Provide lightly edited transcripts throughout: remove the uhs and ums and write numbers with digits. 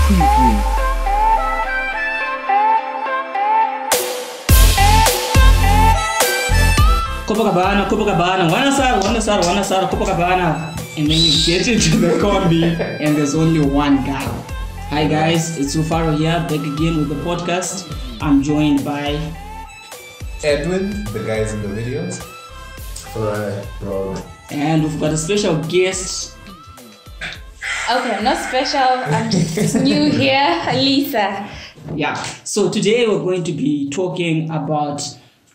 Preview. Copacabana, Wanasara, Copacabana. And then you get into the combi and there's only one guy. Hi guys, it's Rufaro here, back again with the podcast. I'm joined by Edwin, the guys in the videos. Alright, bro. And we've got a special guest. Okay, I'm not special. I'm just new here, Lisa. Yeah, so today we're going to be talking about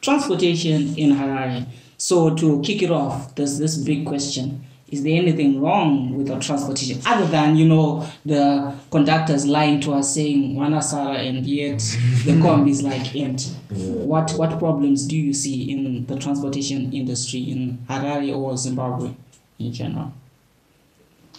transportation in Harare. So to kick it off, there's this big question. Is there anything wrong with our transportation? Other than, the conductors lying to us saying Wanasara and yet the combi is like empty. What problems do you see in the transportation industry in Harare or Zimbabwe in general?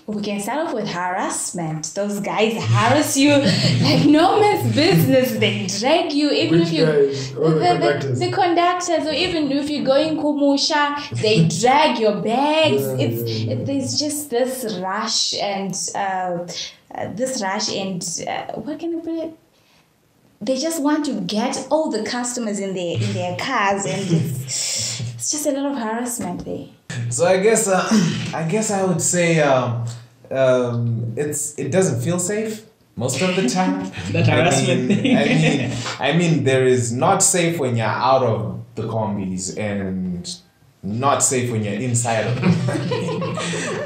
We can start off with harassment. Those guys harass you like no man's business. They drag you, even Which if you guys? Oh, the conductors. The conductors, or even if you're going Kumusha, they drag your bags. There's just this rush and what can I put it? They just want to get all the customers in their cars, and it's just a lot of harassment there. So I guess I would say it doesn't feel safe most of the time. That harassment I mean there is not safe when you're out of the combis and not safe when you're inside of them.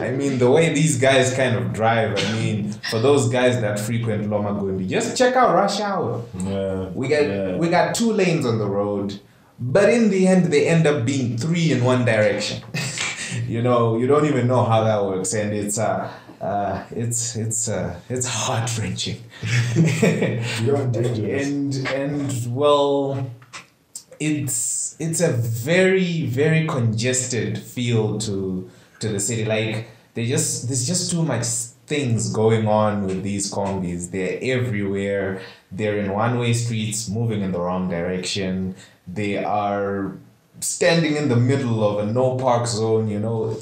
I mean the way these guys kind of drive, for those guys that frequent Loma Gundi, just check out rush hour. Yeah. We got 2 lanes on the road, but in the end they end up being 3 in one direction. You don't even know how that works, and it's heart-wrenching. You're dangerous. And well, it's a very, very congested feel to the city. Like there's just too much things going on with these combis. They're everywhere. They're in one-way streets moving in the wrong direction. They are standing in the middle of a no park zone.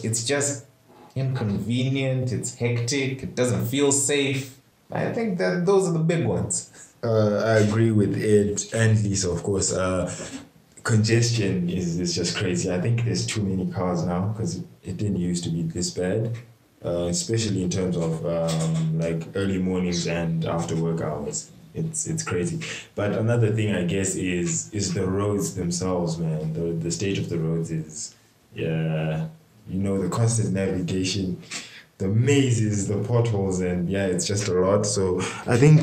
It's just inconvenient, it's hectic, it doesn't feel safe. I think that those are the big ones. I agree with Ed and Lisa, of course. Congestion is just crazy. I think there's too many cars now because it didn't used to be this bad, especially in terms of like early mornings and after work hours. It's crazy. But another thing, I guess, is the roads themselves, man. The state of the roads is, the constant navigation, the mazes, the potholes, and it's just a lot. So I think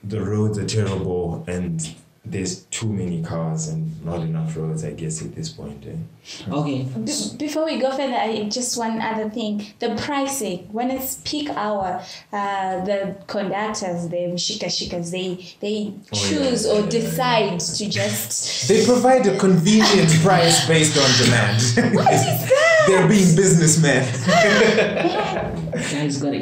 the roads are terrible, and there's too many cars and not enough roads, I guess, at this point. Okay. Before we go further, just one other thing. The pricing, when it's peak hour, the conductors, the mshikashikas, they choose or decide to just... They provide a convenient price based on demand. What is that? They're being businessmen. Guys gotta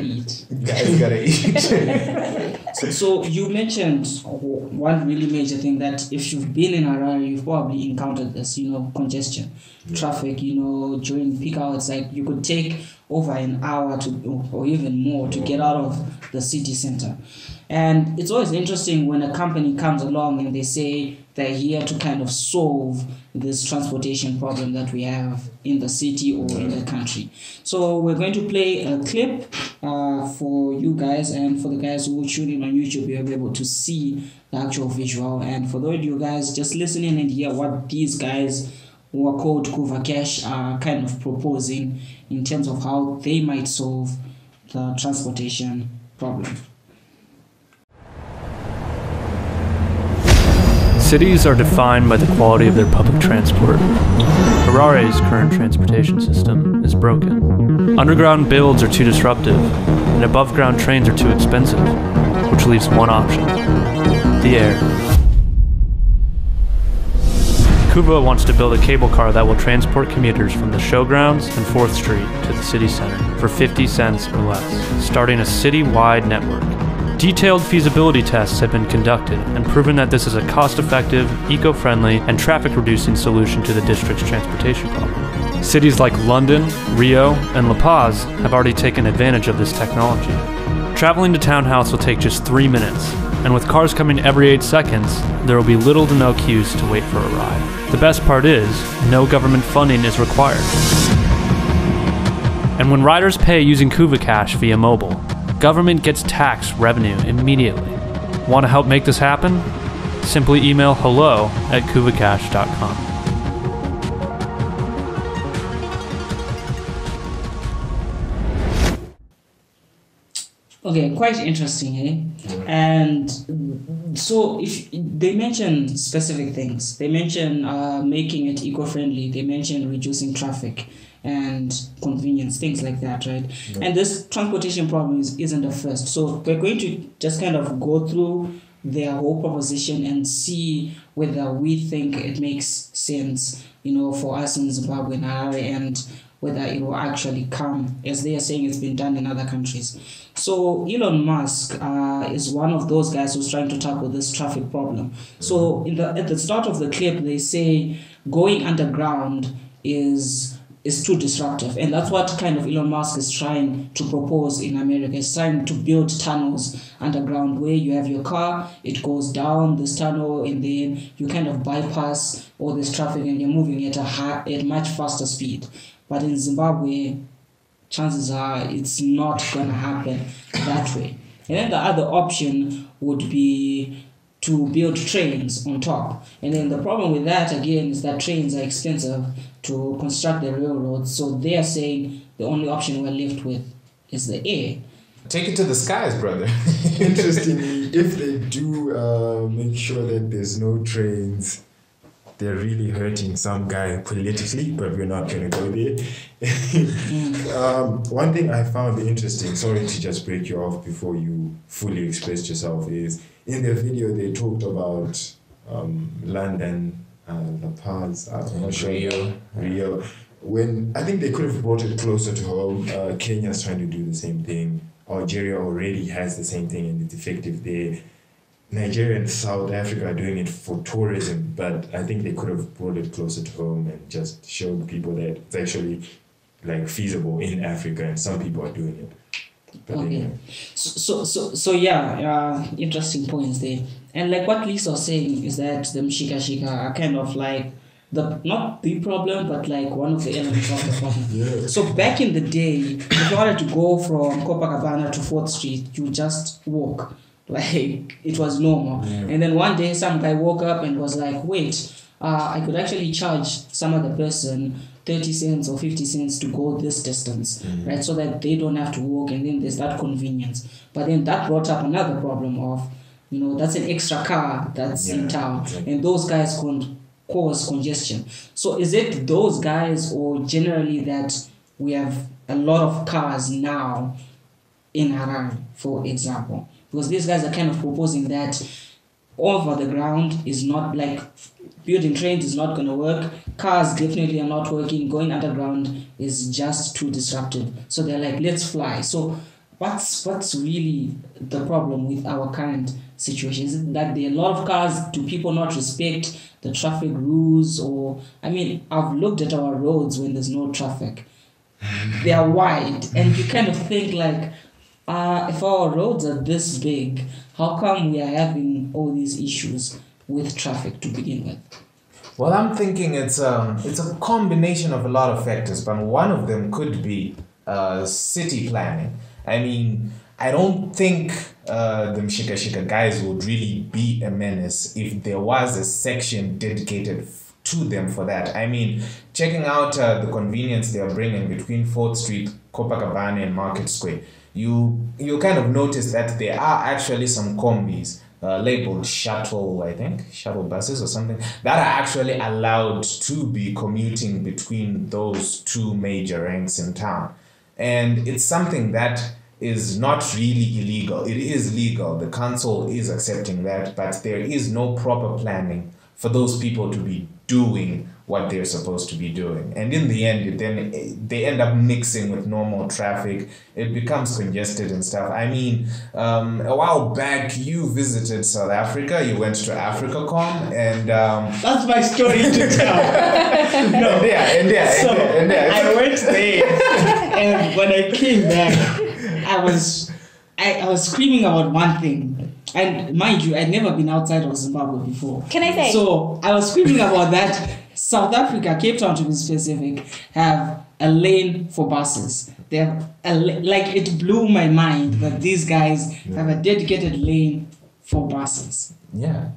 eat. So you mentioned one really major thing, that if you've been in Harare, you've probably encountered this, congestion, traffic, during peak hours. Like you could take over an hour or even more to get out of the city center. And it's always interesting when a company comes along and they say they're here to kind of solve this transportation problem that we have in the city or in the country. So we're going to play a clip for you guys, and for the guys who tune in on YouTube, you'll be able to see the actual visual. And for those of you guys just listening and hear what these guys who are called Kuva Cash are kind of proposing in terms of how they might solve the transportation problem. Cities are defined by the quality of their public transport. Harare's current transportation system is broken. Underground builds are too disruptive, and above-ground trains are too expensive, which leaves one option: the air. Kuva wants to build a cable car that will transport commuters from the Showgrounds and 4th Street to the city center for 50 cents or less, starting a city-wide network. Detailed feasibility tests have been conducted and proven that this is a cost-effective, eco-friendly, and traffic-reducing solution to the district's transportation problem. Cities like London, Rio, and La Paz have already taken advantage of this technology. Traveling to Townhouse will take just 3 minutes, and with cars coming every 8 seconds, there will be little to no queues to wait for a ride. The best part is, no government funding is required. And when riders pay using Kuva Cash via mobile, government gets tax revenue immediately. Want to help make this happen? Simply email hello@kuvacash.com. Okay, quite interesting, eh? And so if they mention specific things, they mention making it eco-friendly, they mention reducing traffic and convenience, things like that, right? Yeah. And this transportation problem isn't the first. So we're going to just kind of go through their whole proposition and see whether we think it makes sense, for us in Zimbabwe and Harare, and whether it will actually come, as they are saying it's been done in other countries. So Elon Musk is one of those guys who's trying to tackle this traffic problem. So at the start of the clip, they say going underground is too disruptive. And that's what kind of Elon Musk is trying to propose in America. He's trying to build tunnels underground where you have your car, it goes down this tunnel, and then you kind of bypass all this traffic and you're moving at a much faster speed. But in Zimbabwe, chances are it's not going to happen that way. And then the other option would be to build trains on top. And then the problem with that, again, is that trains are expensive to construct the railroads. So they are saying the only option we're left with is the air. Take it to the skies, brother. Interestingly, if they do make sure that there's no trains, they're really hurting some guy politically, but we're not going to go there. One thing I found interesting, sorry to just break you off before you fully expressed yourself, is in the video they talked about London, La Paz, Rio. When I think they could have brought it closer to home. Kenya's trying to do the same thing. Algeria already has the same thing and it's effective there. Nigeria and South Africa are doing it for tourism, but I think they could have brought it closer to home and just showed people that it's actually feasible in Africa, and some people are doing it. But okay. Anyway. So yeah, interesting points there. And what Lisa was saying is that the Mshika are kind of not the problem, but one of the elements of the problem. Yeah. So back in the day, if you wanted to go from Copacabana to 4th Street, you just walk. It was normal. Yeah. And then one day some guy woke up and was like, wait, I could actually charge some other person 30 cents or 50 cents to go this distance, right? So that they don't have to walk, and then there's that convenience. But then that brought up another problem of, that's an extra car that's in town, and those guys cause congestion. So is it those guys, or generally that we have a lot of cars now in Harare, for example? Because these guys are kind of proposing that over the ground is not building trains is not going to work. Cars definitely are not working. Going underground is just too disruptive. So they're like, let's fly. So what's really the problem with our current situation? Is it that there are a lot of cars? Do people not respect the traffic rules? Or, I've looked at our roads when there's no traffic. They are wide. And you kind of think if our roads are this big, how come we are having all these issues with traffic to begin with? Well, I'm thinking it's a combination of a lot of factors, but one of them could be city planning. I don't think the Mshika guys would really be a menace if there was a section dedicated to them for that. Checking out the convenience they are bringing between 4th Street, Copacabana, and Market Square, you kind of notice that there are actually some combis labeled shuttle buses or something, that are actually allowed to be commuting between those two major ranks in town. And it's something that is not really illegal. It is legal. The council is accepting that, but there is no proper planning for those people to be doing what they're supposed to be doing. And in the end, they end up mixing with normal traffic. It becomes congested and stuff. A while back, you visited South Africa. You went to AfricaCom, and that's my story to tell. I went there, and when I came back, I I was screaming about one thing. And mind you, I'd never been outside of Zimbabwe before. Can I say? So I was screaming about that. South Africa, Cape Town to be specific, have a lane for buses. They have like it blew my mind that these guys have a dedicated lane for buses. Yeah.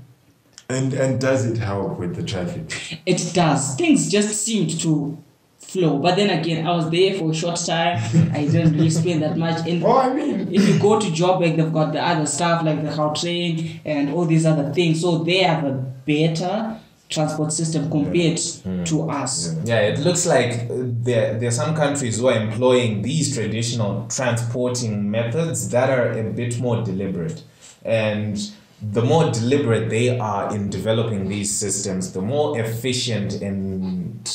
And does it help with the traffic? It does. Things just seemed to flow. But then again, I was there for a short time. I didn't really spend that much. And Well, I mean, if you go to Joburg, they've got the other stuff like the Gautrain and all these other things. So they have a better transport system compared to us. Yeah, it looks like there are some countries who are employing these traditional transporting methods that are a bit more deliberate. And the more deliberate they are in developing these systems, the more efficient and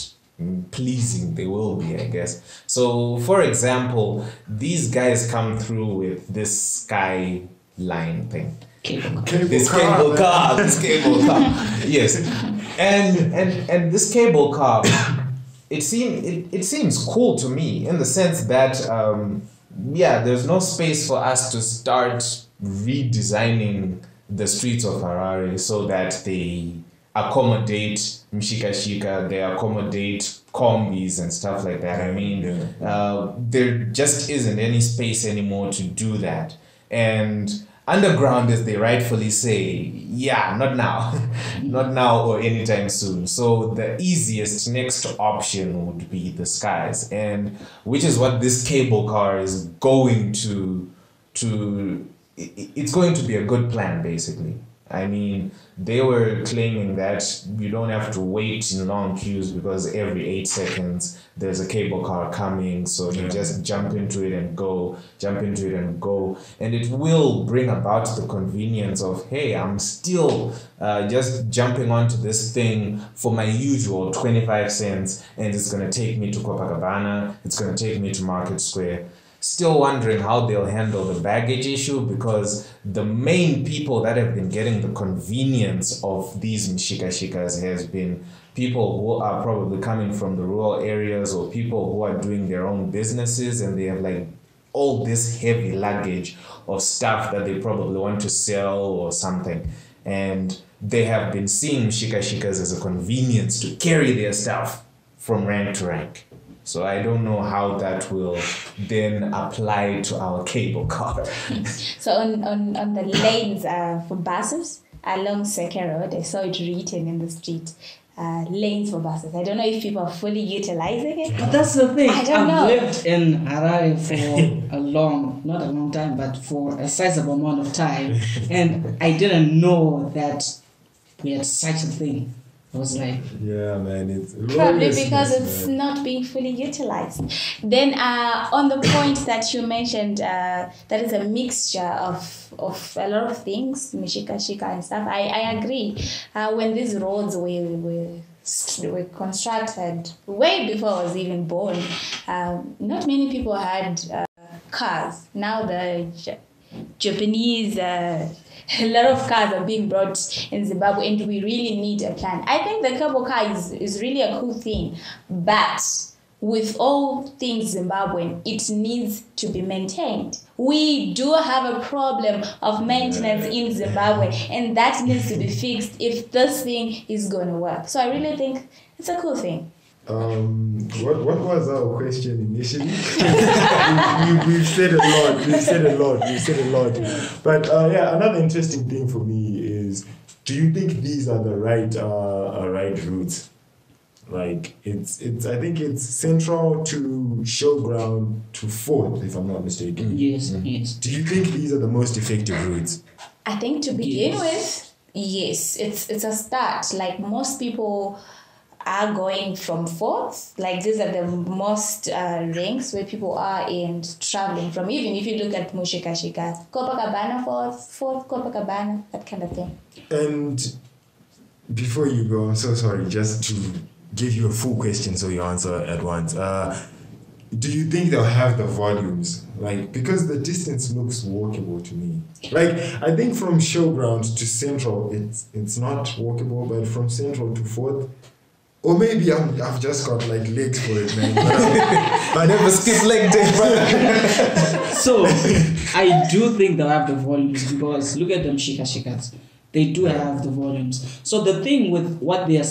pleasing they will be, I guess. So, for example, these guys come through with this sky line thing. This cable car. Yes. And this cable car, it seems cool to me in the sense that there's no space for us to start redesigning the streets of Harare so that they accommodate mshika-shika, they accommodate combis and stuff like that. I mean, there just isn't any space anymore to do that. And underground, as they rightfully say, not now. Not now or anytime soon. So the easiest next option would be the skies, and which is what this cable car is going to it's going to be a good plan, basically. I mean, they were claiming that you don't have to wait in long queues because every 8 seconds there's a cable car coming, so you just jump into it and go, and it will bring about the convenience of, hey, I'm still just jumping onto this thing for my usual 25 cents, and it's going to take me to Copacabana, it's going to take me to Market Square. Still wondering how they'll handle the baggage issue, because the main people that have been getting the convenience of these mshika-shikas has been people who are probably coming from the rural areas, or people who are doing their own businesses, and they have like all this heavy luggage of stuff that they probably want to sell or something. And they have been seeing mshika-shikas as a convenience to carry their stuff from rank to rank. So I don't know how that will then apply to our cable car. So on the lanes for buses along Second Road, I saw it written in the street, lanes for buses. I don't know if people are fully utilizing it. But that's the thing. I've lived in Harare for not a long time, but for a sizable amount of time. And I didn't know that we had such a thing. I was like, yeah, man, it's probably because it's not being fully utilized. Then on the point that you mentioned, that is a mixture of a lot of things, mshika-shika and stuff. I agree. When these roads were constructed way before I was even born, not many people had cars. Now the Japanese, a lot of cars are being brought in Zimbabwe, and we really need a plan. I think the cable car is really a cool thing, but with all things Zimbabwean, it needs to be maintained. We do have a problem of maintenance in Zimbabwe, and that needs to be fixed if this thing is going to work. So I really think it's a cool thing. What was our question initially? we've said a lot. But another interesting thing for me is, do you think these are the right routes? Like I think it's Central to Showground to 4th, if I'm not mistaken. Yes. Do you think these are the most effective routes? I think to begin with, yes, it's a start. Like most people are going from 4th, like these are the most ranks where people are and traveling from. Even if you look at mshika-shika, Copacabana 4th Copacabana, that kind of thing. And before you go, I'm so sorry, just to give you a full question so you answer at once. Do you think they'll have the volumes? Like, because the distance looks walkable to me. Like, I think from Showgrounds to Central, it's not walkable, but from Central to 4th, Or maybe I've just got like legs for it, man. I never skip leg day, brother. So I do think they'll have the volumes, because look at them shikas. They do have the volumes. So the thing with what they're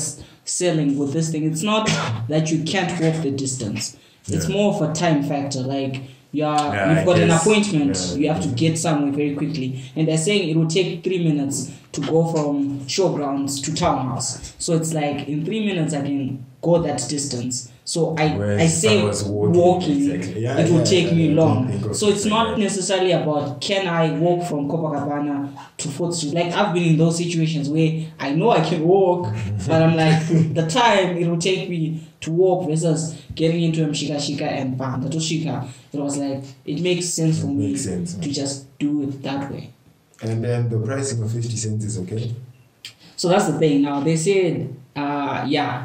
selling with this thing, it's not that you can't walk the distance. It's more of a time factor. Like you've got an appointment, you have to get somewhere very quickly, and they're saying it will take 3 minutes to go from Showgrounds to Townhouse. So it's like in 3 minutes I can go that distance. So I say walking exactly. it will take me long. So it's not necessarily about can I walk from Copacabana to 4th Street. Like I've been in those situations where I know I can walk, but I'm like the time it will take me to walk versus getting into Mshika and bam, the Toshika. It was like it makes sense for me to just do it that way. And then the pricing of 50 cents is okay. So that's the thing. Now they said,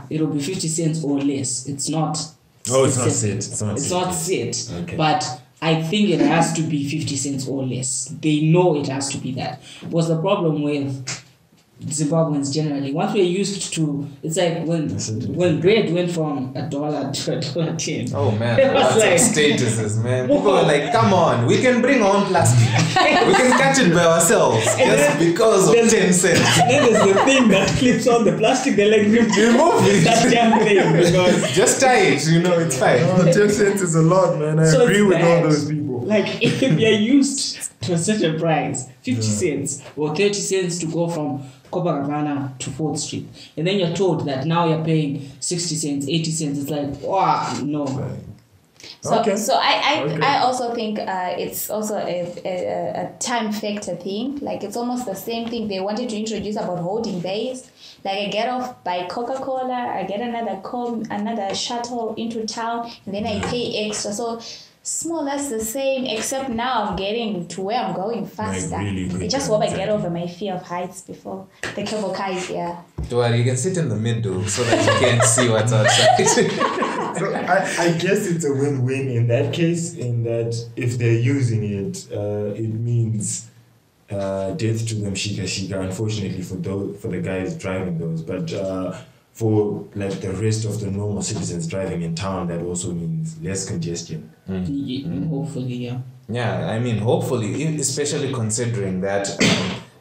it'll be 50 cents or less. It's not. Oh, it's not set. It's not set. Okay. But I think it has to be 50 cents or less. They know it has to be that. What's the problem with Zimbabweans generally? Once we're used to, it's like when bread went from $1 to $1.10. Oh man, It was lots like- of statuses, man. People are like, come on, we can bring our own plastic. We can catch it by ourselves just because of 10 cents. Then there's the thing that clips on the plastic. They like remove it. that damn thing because Just tie it, it's fine. Oh, 10 cents is a lot, man. I So agree it's with all bad. those people. Like if you're used to a certain price, 50 cents or 30 cents to go from Copacabana to 4th Street, and then you're told that now you're paying 60 cents, 80 cents, it's like, wow, no. So, Okay. so I also think it's also a time factor thing. Like it's almost the same thing they wanted to introduce about holding bays. Like I get off by Coca-Cola, I get another shuttle into town, and then I pay extra. So more or less the same, except now I'm getting to where I'm going faster. really quick, I just hope I get exactly. over my fear of heights before the cable car is here. Don't worry, you can sit in the middle so that you can't see what's outside. So I guess it's a win-win in that case, in that if they're using it, it means death to them shika, unfortunately for the guys driving those. But for like the rest of the normal citizens driving in town, that also means less congestion. Hopefully, yeah. Yeah, I mean, hopefully, especially considering that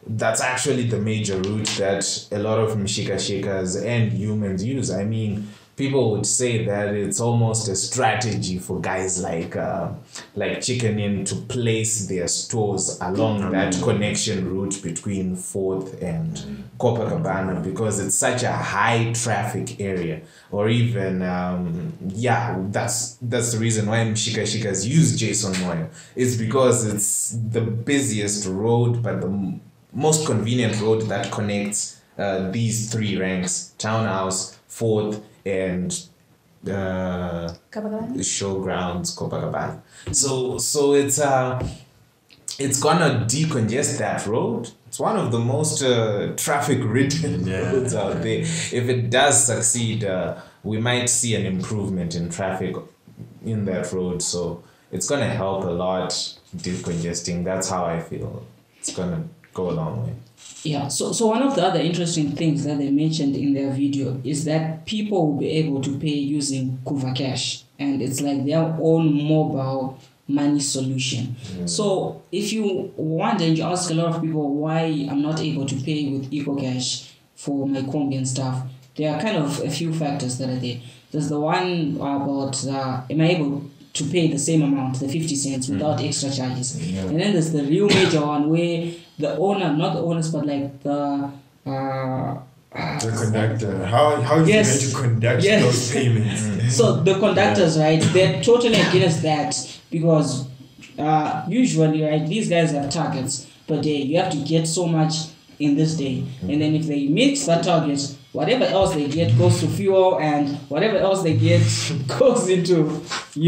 that's actually the major route that a lot of mshika-shikas and humans use. I mean, people would say that it's almost a strategy for guys like Chicken Inn to place their stores along that connection route between 4th and Copacabana, because it's such a high traffic area. Or even, that's the reason why mshika-shikas use Jason Moyo. It's because it's the busiest road, but the most convenient road that connects these three ranks: Townhouse, 4th, and Showgrounds, Copacabana. So it's gonna decongest that road. It's one of the most traffic-ridden roads out there. If it does succeed, we might see an improvement in traffic in that road. So it's gonna help a lot decongesting. That's how I feel. It's gonna go a long way. Yeah, so one of the other interesting things that they mentioned in their video is that people will be able to pay using Kuva Cash, and it's like their own mobile money solution. So if you wonder and you ask a lot of people why I'm not able to pay with EcoCash for my Kombi and stuff, there are kind of a few factors that are there. There's the one about am I able to pay the same amount, the 50 cents, without extra charges. And then there's the real major one where the owner, not the owners, but like the conductor. How is Yes. he going to conduct Yes. those payments? So the conductors, right, they're totally against that, because usually, right, these guys have targets per day. You have to get so much in this day, and then if they meet that target, whatever else they get goes to fuel, and whatever else they get goes into,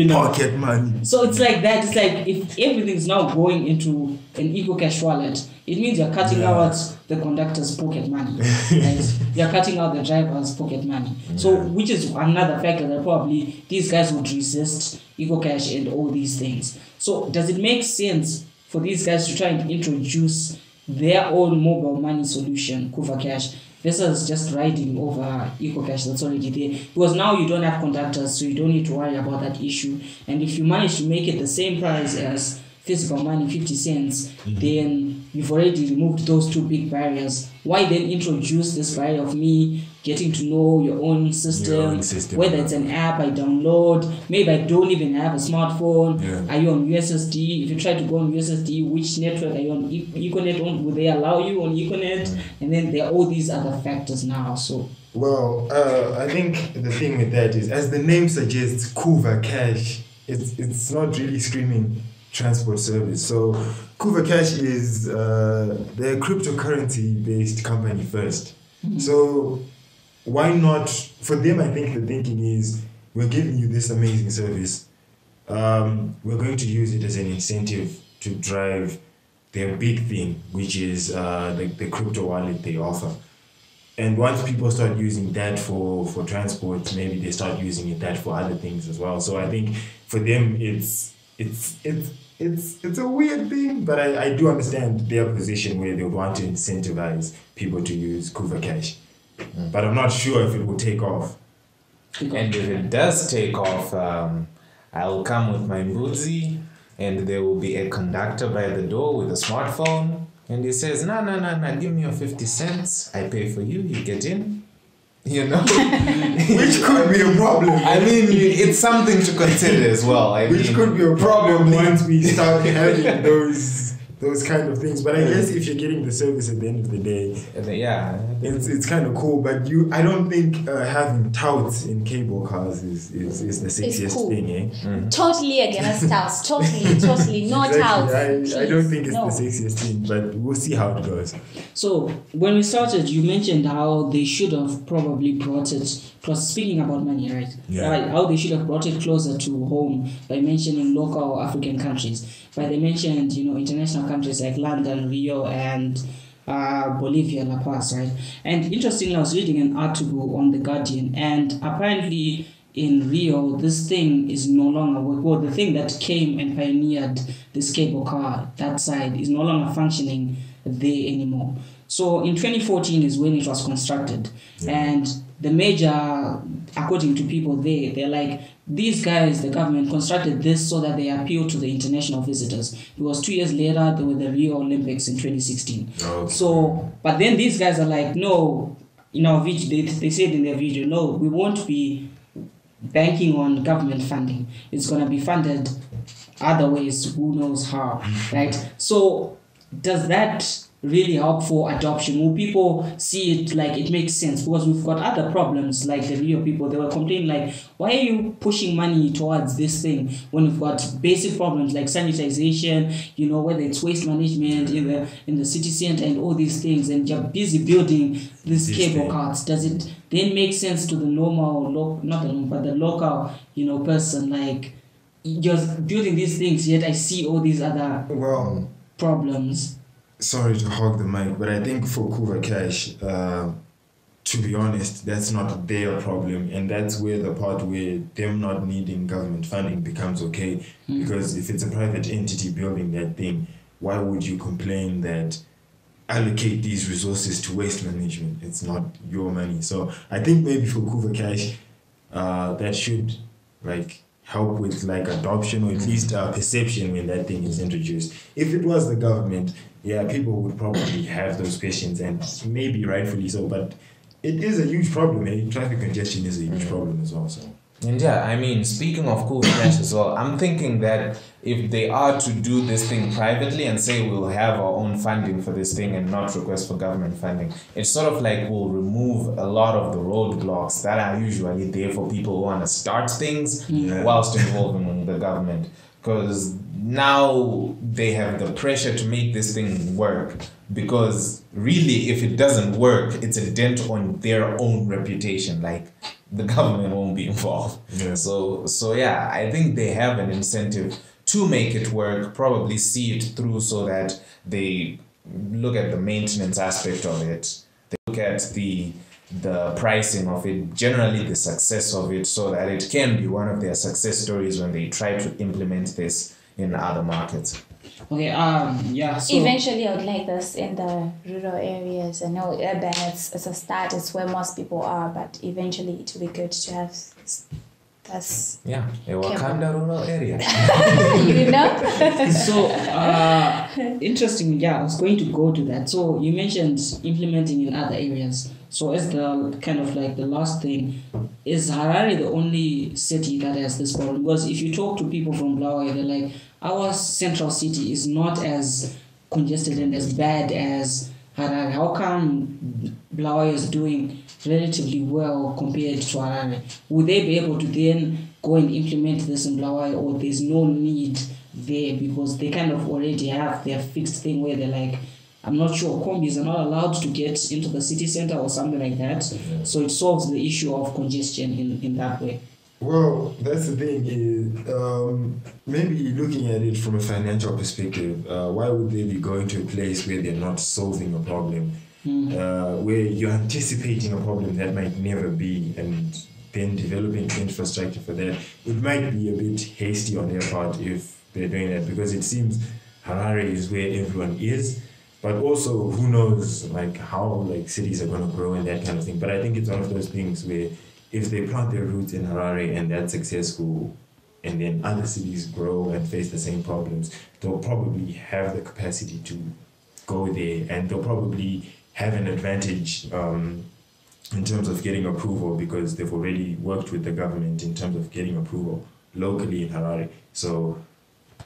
Pocket money. So it's like that. It's like if everything's now going into an EcoCash wallet, it means you're cutting out the conductor's pocket money. Right? You're cutting out the driver's pocket money. So which is another factor that probably these guys would resist EcoCash and all these things. So does it make sense for these guys to try and introduce their own mobile money solution, Kuva Cash, versus just riding over Kuva Cash that's already there. Because now you don't have conductors, so you don't need to worry about that issue. And if you manage to make it the same price as physical money, 50 cents, then you've already removed those two big barriers. Why then introduce this barrier of me getting to know your own system, whether it's an app I download, maybe I don't even have a smartphone, are you on USSD? If you try to go on USSD, which network are you on? Ethernet on? Will they allow you on Ethernet? And then there are all these other factors now. So well, I think the thing with that is, as the name suggests, Kuva Cash, it's not really screaming transport service. So Kuva Cash is the cryptocurrency based company first. So why not, for them I think the thinking is, we're giving you this amazing service, we're going to use it as an incentive to drive their big thing, which is the crypto wallet they offer. And once people start using that for transport, maybe they start using that for other things as well. So I think for them it's a weird thing, but I do understand their position where they want to incentivize people to use Kuva Cash. But I'm not sure if it will take off. And if it does take off, I'll come with my mbuzi, and there will be a conductor by the door with a smartphone, and he says, no, give me your 50 cents, I pay for you, you get in. You know? Which could be a problem. I mean, it's something to consider as well. Which could be a problem once we start having those kind of things. But I guess if you're getting the service at the end of the day, it's kind of cool. But I don't think having touts in cable cars is the sexiest cool. Mm-hmm. thing, Totally against touts. Totally. No touts. I don't think it's the sexiest thing, but we'll see how it goes. So when we started, you mentioned how they should have probably brought it, speaking about money, right? Yeah. Right, how they should have brought it closer to home by mentioning local African countries. But they mentioned, international countries like London, Rio, and Bolivia, La Paz, right? And interestingly, I was reading an article on The Guardian, and apparently in Rio, this thing is no longer, well, the thing that came and pioneered this cable car, that side, is no longer functioning there anymore. So in 2014 is when it was constructed. And the major, according to people there, they're like, these guys, the government, constructed this so that they appeal to the international visitors. Because 2 years later, there were the Rio Olympics in 2016. Okay. So, but then these guys are like, no, in our video, they said in their video, no, we won't be banking on government funding. It's going to be funded other ways, who knows how, right? So, does that really help for adoption? Will people see it like it makes sense? Because we've got other problems like the Rio people. They were complaining like, why are you pushing money towards this thing when we've got basic problems like sanitization, whether it's waste management in the city center and all these things, and you're busy building these cable cars? Does it then make sense to the normal, the local, person, like, you're building these things, yet I see all these other problems? Sorry to hog the mic, but I think for Kuva Cash, to be honest, that's not their problem, and that's where the part where them not needing government funding becomes okay. Because if it's a private entity building that thing, why would you complain that allocate these resources to waste management? It's not your money. So I think maybe for Kuva Cash, that should help with adoption, or at least perception when that thing is introduced. If it was the government, people would probably have those questions, and maybe rightfully so, but it is a huge problem. Traffic congestion is a huge problem as well. So. And speaking of Kuva Cash as well, I'm thinking that if they are to do this thing privately and say we'll have our own funding for this thing and not request for government funding, it's sort of like we'll remove a lot of the roadblocks that are usually there for people who want to start things whilst involving the government. Because now they have the pressure to make this thing work. Because really, if it doesn't work, it's a dent on their own reputation. Like, the government won't be involved. So I think they have an incentive to make it work, probably see it through so that they look at the maintenance aspect of it. They look at the pricing of it, generally the success of it, so that it can be one of their success stories when they try to implement this in other markets. Okay. Yeah. So Eventually, I would like this in the rural areas. I know urban, it's a start, it's where most people are, but eventually it will be good to have that's Yeah, a Wakanda rural area. you know. So interesting. Yeah, I was going to go to that. So you mentioned implementing in other areas. So as the kind of like the last thing, is Harare the only city that has this problem? Because if you talk to people from Blawayo, they're like, our central city is not as congested and as bad as Harare. How come Blawayo is doing relatively well compared to Harare? Would they be able to then go and implement this in Blawayo, or there's no need there because they kind of already have their fixed thing where they're like, I'm not sure, combis are not allowed to get into the city center or something like that. So it solves the issue of congestion in that way. Well, that's the thing is, maybe looking at it from a financial perspective, why would they be going to a place where they're not solving a problem, where you're anticipating a problem that might never be, and then developing infrastructure for that? It might be a bit hasty on their part if they're doing that, because it seems Harare is where everyone is. But also, who knows, like how like cities are going to grow and that kind of thing. But I think it's one of those things where if they plant their roots in Harare and that's successful, and then other cities grow and face the same problems, they'll probably have the capacity to go there, and they'll probably have an advantage in terms of getting approval, because they've already worked with the government in terms of getting approval locally in Harare. So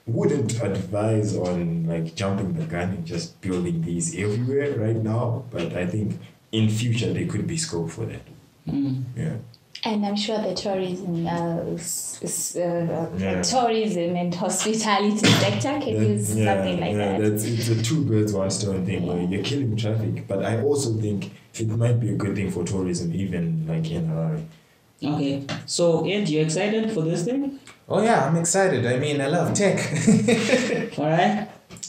wouldn't advise on like jumping the gun and just building these everywhere right now, but I think in future there could be scope for that. Yeah. And I'm sure the tourism, tourism and hospitality sector can use something like that. It's a two birds one stone thing where you're killing traffic, but I also think it might be a good thing for tourism, even like in Harare. Okay, so Ed, you excited for this thing? Oh yeah, I'm excited. I mean, I love tech. All right.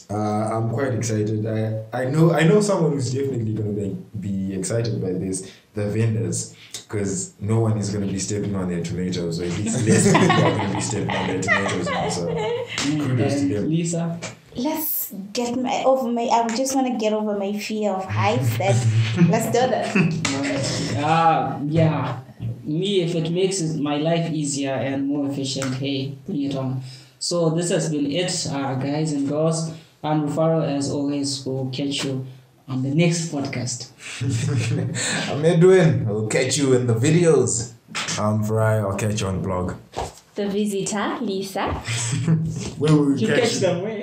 I'm quite excited. I know someone who's definitely going to be excited by this, the vendors, because no one is going to be stepping on their tomatoes, or at least less people are going to be stepping on their tomatoes now, so kudos to them. Lisa? Let's get I just want to get over my fear of heights. Let's do this. Yeah. Me, if it makes my life easier and more efficient, hey, bring it on. So this has been it, guys and girls. I'm Rufaro, as always. We'll catch you on the next podcast. I'm Edwin. I'll catch you in the videos. I'm Fry. I'll catch you on the blog. The visitor, Lisa. Where will we You catch them, where?